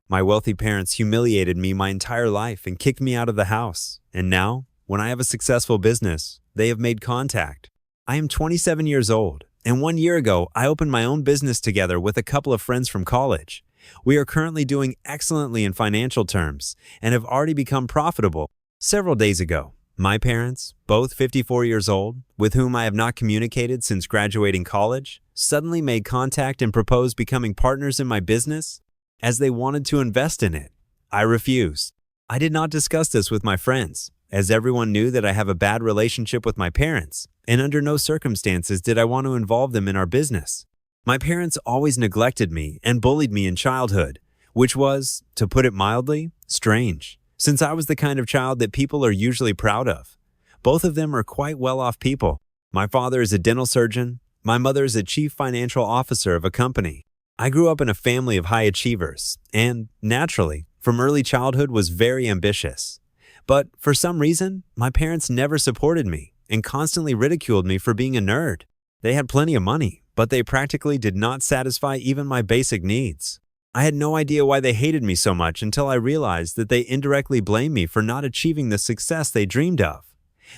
My wealthy parents humiliated me my entire life and kicked me out of the house. And now, when I have a successful business, they have made contact. I am 27 years old, and 1 year ago, I opened my own business together with a couple of friends from college. We are currently doing excellently in financial terms and have already become profitable. Several days ago, my parents, both 54 years old, with whom I have not communicated since graduating college, suddenly made contact and proposed becoming partners in my business as they wanted to invest in it. I refused. I did not discuss this with my friends, as everyone knew that I have a bad relationship with my parents, and under no circumstances did I want to involve them in our business. My parents always neglected me and bullied me in childhood, which was, to put it mildly, strange, since I was the kind of child that people are usually proud of. Both of them are quite well-off people. My father is a dental surgeon. My mother is a chief financial officer of a company. I grew up in a family of high achievers and, naturally, from early childhood was very ambitious. But for some reason, my parents never supported me and constantly ridiculed me for being a nerd. They had plenty of money, but they practically did not satisfy even my basic needs. I had no idea why they hated me so much until I realized that they indirectly blamed me for not achieving the success they dreamed of.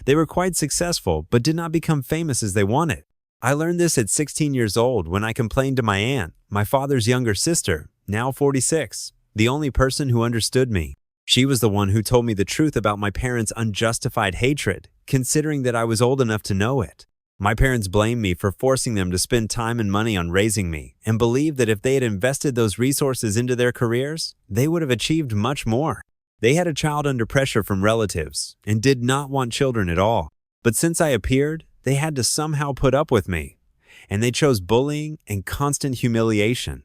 They were quite successful, but did not become famous as they wanted. I learned this at 16 years old when I complained to my aunt, my father's younger sister, now 46, the only person who understood me. She was the one who told me the truth about my parents' unjustified hatred, considering that I was old enough to know it. My parents blamed me for forcing them to spend time and money on raising me and believed that if they had invested those resources into their careers, they would have achieved much more. They had a child under pressure from relatives and did not want children at all. But since I appeared, they had to somehow put up with me, and they chose bullying and constant humiliation.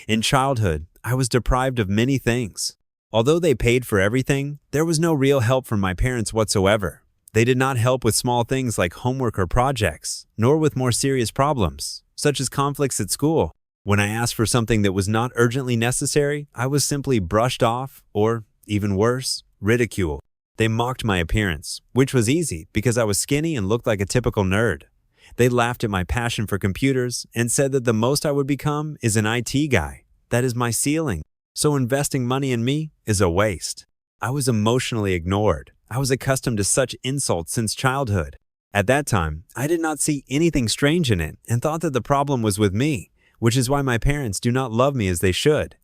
In childhood, I was deprived of many things. Although they paid for everything, there was no real help from my parents whatsoever. They did not help with small things like homework or projects, nor with more serious problems, such as conflicts at school. When I asked for something that was not urgently necessary, I was simply brushed off or, even worse, ridiculed. They mocked my appearance, which was easy because I was skinny and looked like a typical nerd. They laughed at my passion for computers and said that the most I would become is an IT guy. That is my ceiling. So investing money in me is a waste. I was emotionally ignored. I was accustomed to such insults since childhood. At that time, I did not see anything strange in it and thought that the problem was with me, which is why my parents do not love me as they should.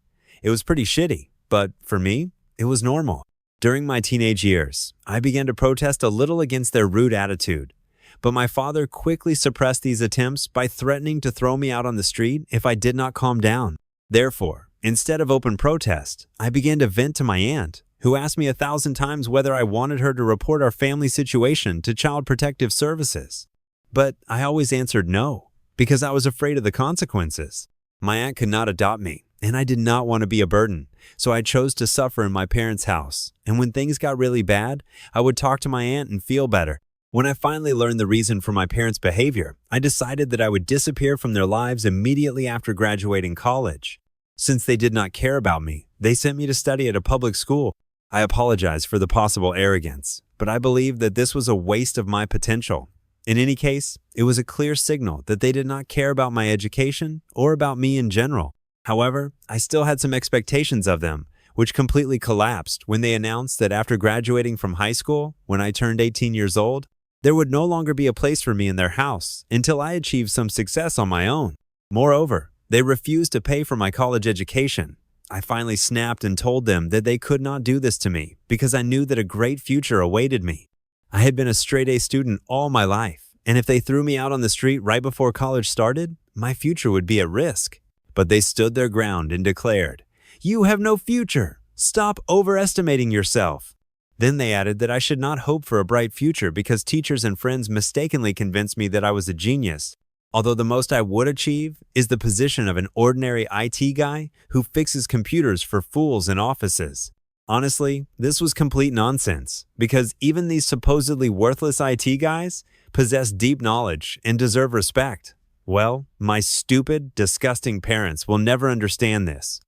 It was pretty shitty, but for me, it was normal. During my teenage years, I began to protest a little against their rude attitude, but my father quickly suppressed these attempts by threatening to throw me out on the street if I did not calm down. Therefore, instead of open protest, I began to vent to my aunt, who asked me 1,000 times whether I wanted her to report our family situation to Child Protective Services. But I always answered no, because I was afraid of the consequences. My aunt could not adopt me, and I did not want to be a burden, so I chose to suffer in my parents' house. And when things got really bad, I would talk to my aunt and feel better. When I finally learned the reason for my parents' behavior, I decided that I would disappear from their lives immediately after graduating college. Since they did not care about me, they sent me to study at a public school. I apologize for the possible arrogance, but I believe that this was a waste of my potential. In any case, it was a clear signal that they did not care about my education or about me in general. However, I still had some expectations of them, which completely collapsed when they announced that after graduating from high school, when I turned 18 years old, there would no longer be a place for me in their house until I achieved some success on my own. Moreover, they refused to pay for my college education. I finally snapped and told them that they could not do this to me because I knew that a great future awaited me. I had been a straight-A student all my life, and if they threw me out on the street right before college started, my future would be at risk. But they stood their ground and declared, "You have no future. Stop overestimating yourself." Then they added that I should not hope for a bright future because teachers and friends mistakenly convinced me that I was a genius. Although the most I would achieve is the position of an ordinary IT guy who fixes computers for fools in offices. Honestly, this was complete nonsense because even these supposedly worthless IT guys possess deep knowledge and deserve respect. Well, my stupid, disgusting parents will never understand this.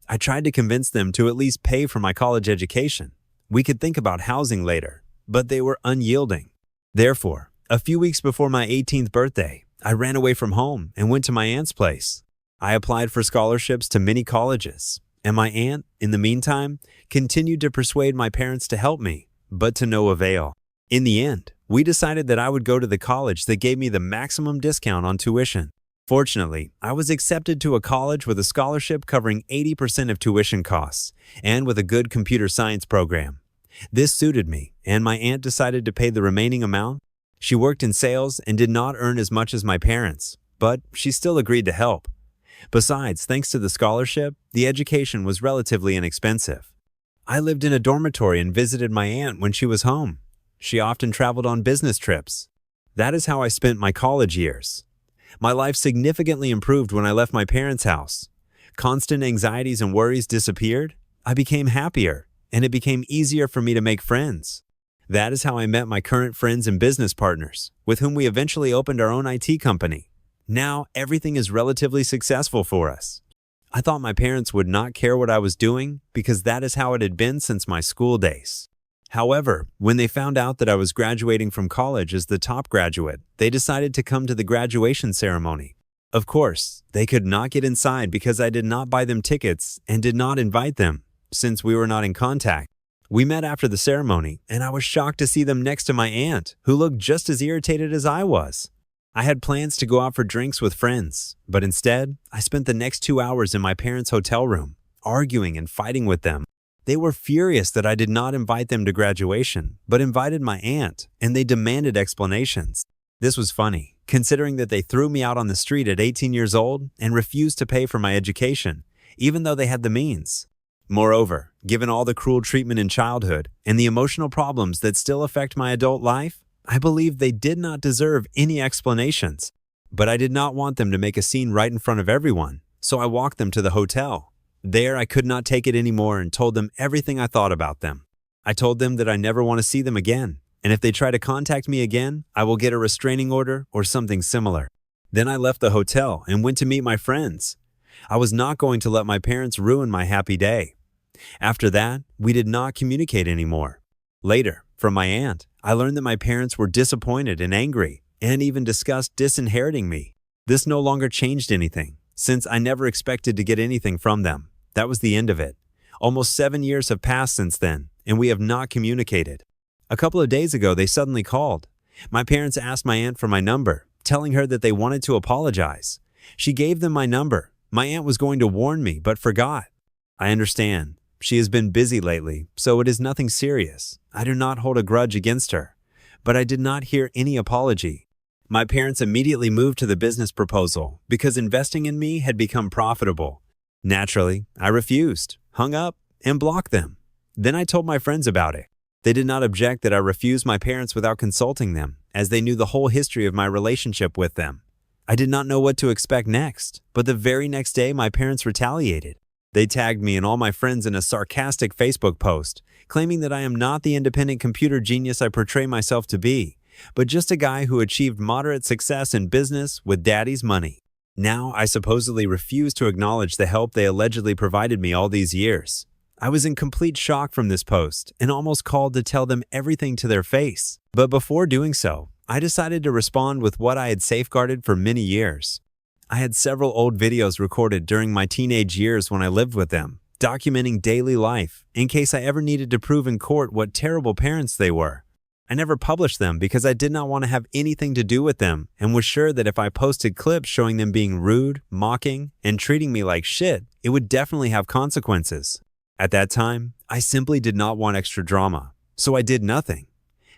I tried to convince them to at least pay for my college education. We could think about housing later, but they were unyielding. Therefore, a few weeks before my 18th birthday, I ran away from home and went to my aunt's place. I applied for scholarships to many colleges, And my aunt, in the meantime, continued to persuade my parents to help me, but to no avail. In the end, we decided that I would go to the college that gave me the maximum discount on tuition. Fortunately, I was accepted to a college with a scholarship covering 80% of tuition costs and with a good computer science program. This suited me, and my aunt decided to pay the remaining amount. She worked in sales and did not earn as much as my parents, but she still agreed to help. Besides, thanks to the scholarship, the education was relatively inexpensive. I lived in a dormitory and visited my aunt when she was home. She often traveled on business trips. That is how I spent my college years. My life significantly improved when I left my parents' house. Constant anxieties and worries disappeared. I became happier, and it became easier for me to make friends. That is how I met my current friends and business partners, with whom we eventually opened our own IT company. Now, everything is relatively successful for us. I thought my parents would not care what I was doing because that is how it had been since my school days. However, when they found out that I was graduating from college as the top graduate, they decided to come to the graduation ceremony. Of course, they could not get inside because I did not buy them tickets and did not invite them, since we were not in contact. We met after the ceremony, and I was shocked to see them next to my aunt, who looked just as irritated as I was. I had plans to go out for drinks with friends, but instead, I spent the next 2 hours in my parents' hotel room, arguing and fighting with them. They were furious that I did not invite them to graduation, but invited my aunt, and they demanded explanations. This was funny, considering that they threw me out on the street at 18 years old and refused to pay for my education, even though they had the means. Moreover, given all the cruel treatment in childhood and the emotional problems that still affect my adult life, I believe they did not deserve any explanations. But I did not want them to make a scene right in front of everyone, so I walked them to the hotel. There, I could not take it anymore and told them everything I thought about them. I told them that I never want to see them again, and if they try to contact me again, I will get a restraining order or something similar. Then I left the hotel and went to meet my friends. I was not going to let my parents ruin my happy day. After that, we did not communicate anymore. Later, from my aunt, I learned that my parents were disappointed and angry, and even discussed disinheriting me. This no longer changed anything, since I never expected to get anything from them. That was the end of it. Almost 7 years have passed since then, and we have not communicated. A couple of days ago, they suddenly called. My parents asked my aunt for my number, telling her that they wanted to apologize. She gave them my number. My aunt was going to warn me, but forgot. I understand. She has been busy lately, so it is nothing serious. I do not hold a grudge against her. But I did not hear any apology. My parents immediately moved to the business proposal because investing in me had become profitable. Naturally, I refused, hung up, and blocked them. Then I told my friends about it. They did not object that I refused my parents without consulting them, as they knew the whole history of my relationship with them. I did not know what to expect next, but the very next day my parents retaliated. They tagged me and all my friends in a sarcastic Facebook post, claiming that I am not the independent computer genius I portray myself to be, but just a guy who achieved moderate success in business with daddy's money. Now, I supposedly refuse to acknowledge the help they allegedly provided me all these years. I was in complete shock from this post and almost called to tell them everything to their face. But before doing so, I decided to respond with what I had safeguarded for many years. I had several old videos recorded during my teenage years when I lived with them, documenting daily life in case I ever needed to prove in court what terrible parents they were. I never published them because I did not want to have anything to do with them and was sure that if I posted clips showing them being rude, mocking, and treating me like shit, it would definitely have consequences. At that time, I simply did not want extra drama, so I did nothing.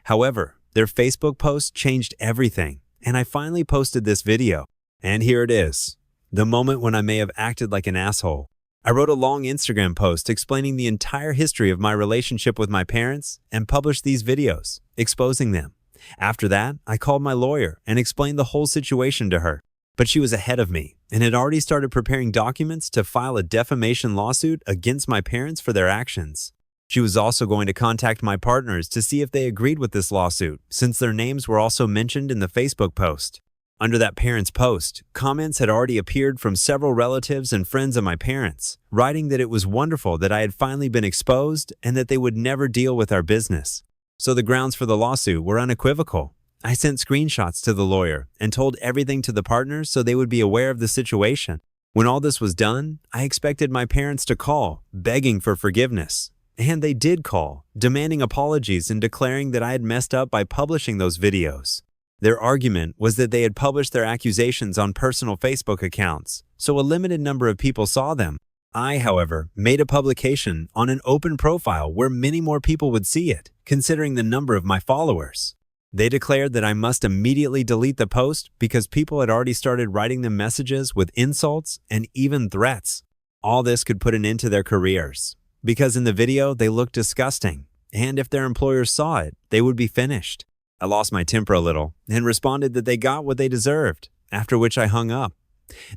However, their Facebook post changed everything, and I finally posted this video. And here it is, the moment when I may have acted like an asshole. I wrote a long Instagram post explaining the entire history of my relationship with my parents and published these videos, exposing them. After that, I called my lawyer and explained the whole situation to her. But she was ahead of me and had already started preparing documents to file a defamation lawsuit against my parents for their actions. She was also going to contact my partners to see if they agreed with this lawsuit, since their names were also mentioned in the Facebook post. Under that parents' post, comments had already appeared from several relatives and friends of my parents, writing that it was wonderful that I had finally been exposed and that they would never deal with our business. So the grounds for the lawsuit were unequivocal. I sent screenshots to the lawyer and told everything to the partners so they would be aware of the situation. When all this was done, I expected my parents to call, begging for forgiveness. And they did call, demanding apologies and declaring that I had messed up by publishing those videos. Their argument was that they had published their accusations on personal Facebook accounts, so a limited number of people saw them. I, however, made a publication on an open profile where many more people would see it, considering the number of my followers. They declared that I must immediately delete the post because people had already started writing them messages with insults and even threats. All this could put an end to their careers, because in the video they looked disgusting, and if their employers saw it, they would be finished. I lost my temper a little and responded that they got what they deserved, after which I hung up.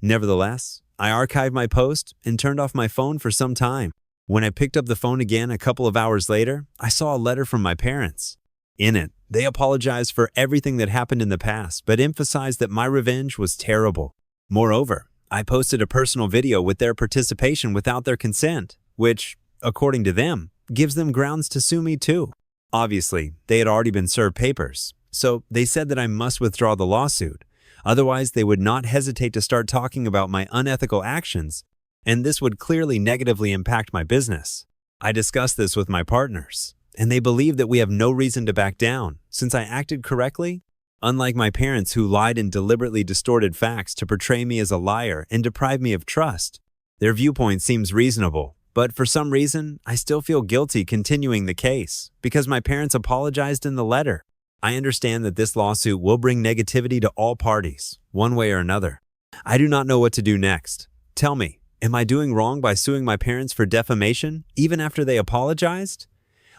Nevertheless, I archived my post and turned off my phone for some time. When I picked up the phone again a couple of hours later, I saw a letter from my parents. In it, they apologized for everything that happened in the past, but emphasized that my revenge was terrible. Moreover, I posted a personal video with their participation without their consent, which, according to them, gives them grounds to sue me too. Obviously, they had already been served papers, so they said that I must withdraw the lawsuit. Otherwise, they would not hesitate to start talking about my unethical actions, and this would clearly negatively impact my business. I discussed this with my partners, and they believe that we have no reason to back down, since I acted correctly. Unlike my parents who lied and deliberately distorted facts to portray me as a liar and deprive me of trust, their viewpoint seems reasonable. But for some reason, I still feel guilty continuing the case, because my parents apologized in the letter. I understand that this lawsuit will bring negativity to all parties, one way or another. I do not know what to do next. Tell me, am I doing wrong by suing my parents for defamation, even after they apologized?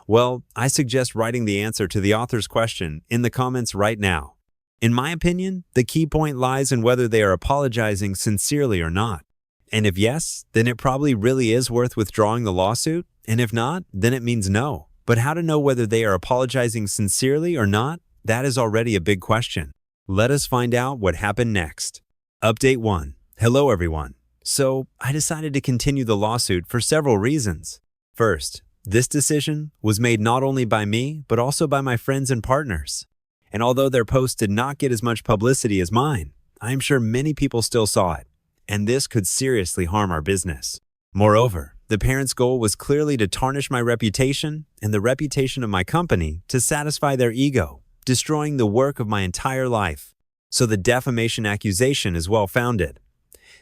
Well, I suggest writing the answer to the author's question in the comments right now. In my opinion, the key point lies in whether they are apologizing sincerely or not. And if yes, then it probably really is worth withdrawing the lawsuit, and if not, then it means no. But how to know whether they are apologizing sincerely or not, that is already a big question. Let us find out what happened next. Update 1. Hello everyone. So, I decided to continue the lawsuit for several reasons. First, this decision was made not only by me, but also by my friends and partners. And although their posts did not get as much publicity as mine, I am sure many people still saw it, and this could seriously harm our business. Moreover, the parents' goal was clearly to tarnish my reputation and the reputation of my company to satisfy their ego, destroying the work of my entire life. So the defamation accusation is well-founded.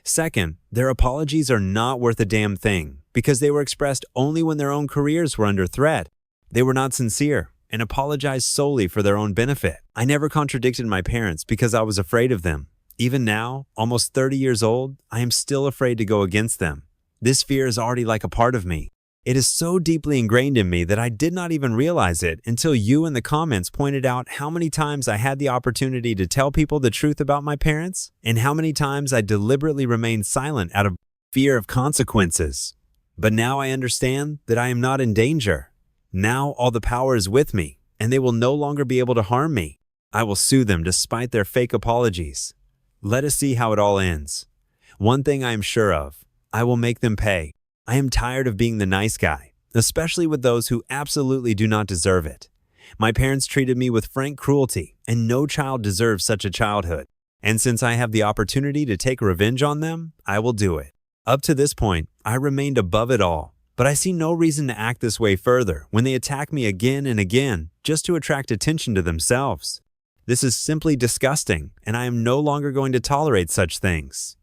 Second, their apologies are not worth a damn thing because they were expressed only when their own careers were under threat. They were not sincere and apologized solely for their own benefit. I never contradicted my parents because I was afraid of them. Even now, almost 30 years old, I am still afraid to go against them. This fear is already like a part of me. It is so deeply ingrained in me that I did not even realize it until you in the comments pointed out how many times I had the opportunity to tell people the truth about my parents and how many times I deliberately remained silent out of fear of consequences. But now I understand that I am not in danger. Now all the power is with me, and they will no longer be able to harm me. I will sue them despite their fake apologies. Let us see how it all ends. One thing I am sure of, I will make them pay. I am tired of being the nice guy, especially with those who absolutely do not deserve it. My parents treated me with frank cruelty, and no child deserves such a childhood. And since I have the opportunity to take revenge on them, I will do it. Up to this point, I remained above it all, but I see no reason to act this way further when they attack me again and again just to attract attention to themselves. This is simply disgusting, and I am no longer going to tolerate such things.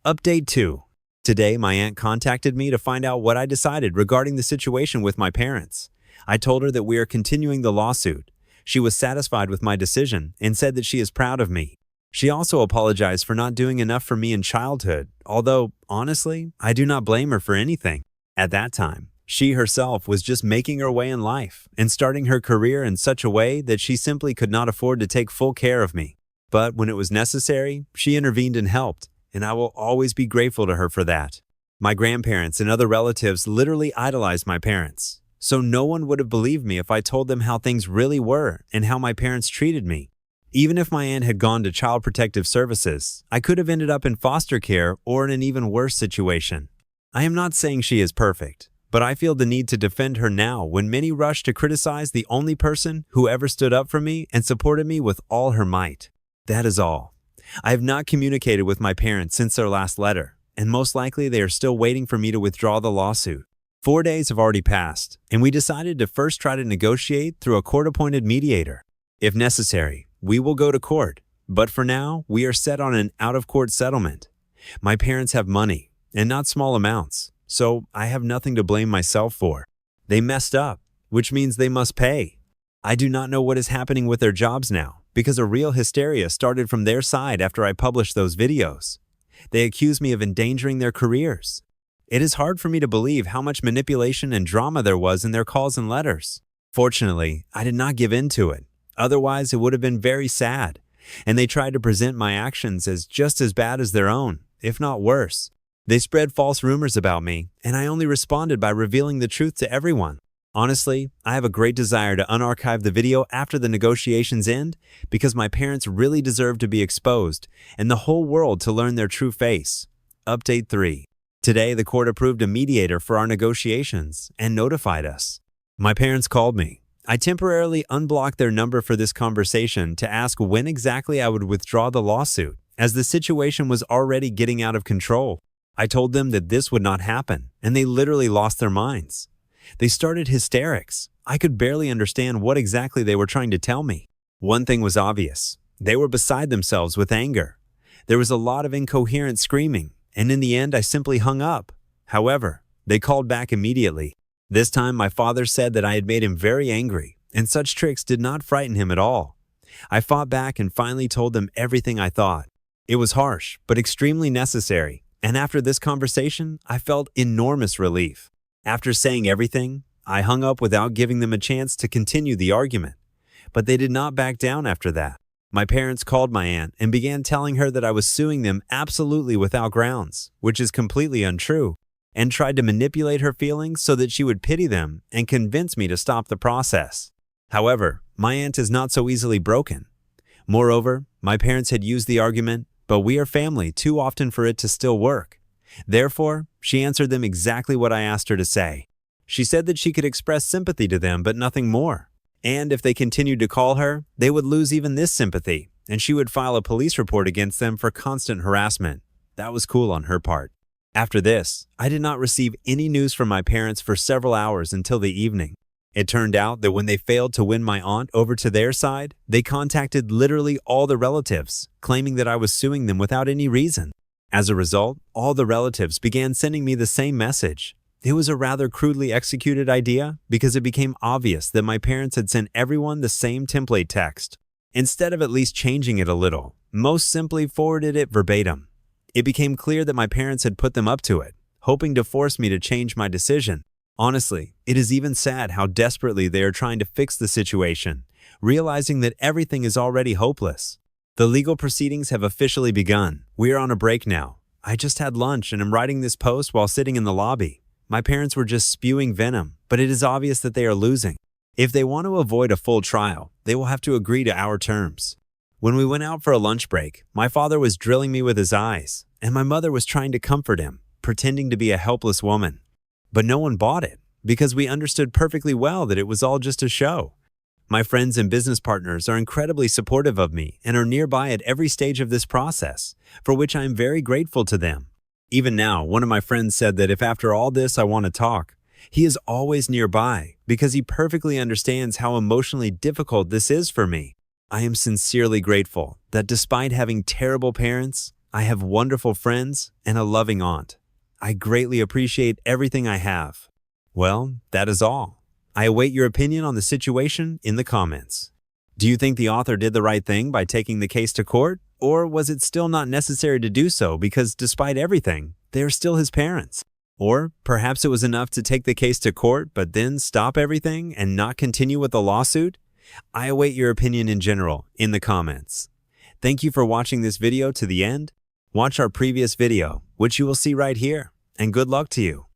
Update 2. Today, my aunt contacted me to find out what I decided regarding the situation with my parents. I told her that we are continuing the lawsuit. She was satisfied with my decision and said that she is proud of me. She also apologized for not doing enough for me in childhood, although, honestly, I do not blame her for anything. At that time, she herself was just making her way in life and starting her career in such a way that she simply could not afford to take full care of me. But when it was necessary, she intervened and helped, and I will always be grateful to her for that. My grandparents and other relatives literally idolized my parents, so no one would have believed me if I told them how things really were and how my parents treated me. Even if my aunt had gone to Child Protective Services, I could have ended up in foster care or in an even worse situation. I am not saying she is perfect, but I feel the need to defend her now when many rush to criticize the only person who ever stood up for me and supported me with all her might. That is all. I have not communicated with my parents since their last letter, and most likely they are still waiting for me to withdraw the lawsuit. 4 days have already passed, and we decided to first try to negotiate through a court-appointed mediator. If necessary, we will go to court, but for now, we are set on an out-of-court settlement. My parents have money, and not small amounts, so I have nothing to blame myself for. They messed up, which means they must pay. I do not know what is happening with their jobs now, because a real hysteria started from their side after I published those videos. They accuse me of endangering their careers. It is hard for me to believe how much manipulation and drama there was in their calls and letters. Fortunately, I did not give in to it. Otherwise, it would have been very sad. And they tried to present my actions as just as bad as their own, if not worse. They spread false rumors about me, and I only responded by revealing the truth to everyone. Honestly, I have a great desire to unarchive the video after the negotiations end because my parents really deserve to be exposed and the whole world to learn their true face. Update 3. Today, the court approved a mediator for our negotiations and notified us. My parents called me. I temporarily unblocked their number for this conversation to ask when exactly I would withdraw the lawsuit, as the situation was already getting out of control. I told them that this would not happen, and they literally lost their minds. They started hysterics. I could barely understand what exactly they were trying to tell me. One thing was obvious. They were beside themselves with anger. There was a lot of incoherent screaming, and in the end I simply hung up. However, they called back immediately. This time my father said that I had made him very angry, and such tricks did not frighten him at all. I fought back and finally told them everything I thought. It was harsh, but extremely necessary, and after this conversation, I felt enormous relief. After saying everything, I hung up without giving them a chance to continue the argument. But they did not back down after that. My parents called my aunt and began telling her that I was suing them absolutely without grounds, which is completely untrue, and tried to manipulate her feelings so that she would pity them and convince me to stop the process. However, my aunt is not so easily broken. Moreover, my parents had used the argument, "But we are family too often for it to still work." Therefore, she answered them exactly what I asked her to say. She said that she could express sympathy to them but nothing more. And if they continued to call her, they would lose even this sympathy, and she would file a police report against them for constant harassment. That was cool on her part. After this, I did not receive any news from my parents for several hours until the evening. It turned out that when they failed to win my aunt over to their side, they contacted literally all the relatives, claiming that I was suing them without any reason. As a result, all the relatives began sending me the same message. It was a rather crudely executed idea because it became obvious that my parents had sent everyone the same template text. Instead of at least changing it a little, most simply forwarded it verbatim. It became clear that my parents had put them up to it, hoping to force me to change my decision. Honestly, it is even sad how desperately they are trying to fix the situation, realizing that everything is already hopeless. The legal proceedings have officially begun. We are on a break now. I just had lunch and am writing this post while sitting in the lobby. My parents were just spewing venom, but it is obvious that they are losing. If they want to avoid a full trial, they will have to agree to our terms. When we went out for a lunch break, my father was drilling me with his eyes, and my mother was trying to comfort him, pretending to be a helpless woman. But no one bought it, because we understood perfectly well that it was all just a show. My friends and business partners are incredibly supportive of me and are nearby at every stage of this process, for which I am very grateful to them. Even now, one of my friends said that if after all this I want to talk, he is always nearby because he perfectly understands how emotionally difficult this is for me. I am sincerely grateful that despite having terrible parents, I have wonderful friends and a loving aunt. I greatly appreciate everything I have. Well, that is all. I await your opinion on the situation in the comments. Do you think the author did the right thing by taking the case to court? Or was it still not necessary to do so because despite everything, they are still his parents? Or perhaps it was enough to take the case to court but then stop everything and not continue with the lawsuit? I await your opinion in general in the comments. Thank you for watching this video to the end. Watch our previous video, which you will see right here, and good luck to you.